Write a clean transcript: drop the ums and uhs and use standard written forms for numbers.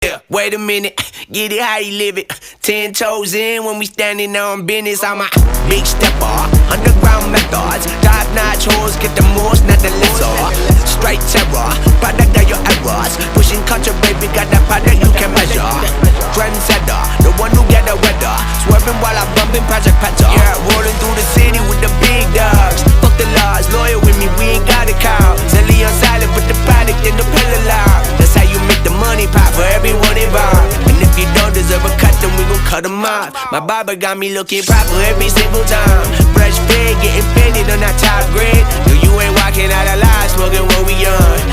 Yeah, wait a minute, get it how you live it. 10 toes in when we standing on business. I'm a big stepper, underground methods. Top-notch hoes, get the most, not the lesser. Straight terror, product of your errors. Pushing culture, baby, got that product you can measure. Trendsetter, the one who get the weather. Swerving while I'm bumping Project Petter. Yeah, rolling through the city with the big dogs. Fuck the laws, loyal with me, we ain't got a cow. Zelly on silent, put the product in the pillar loud. That's how you make the money pop for everyone involved. And if you don't deserve a cut, then we gon' cut them off. My barber got me looking proper every single time. Fresh pig, getting faded on that top grade. No, you ain't walking out alive, smoking what we on.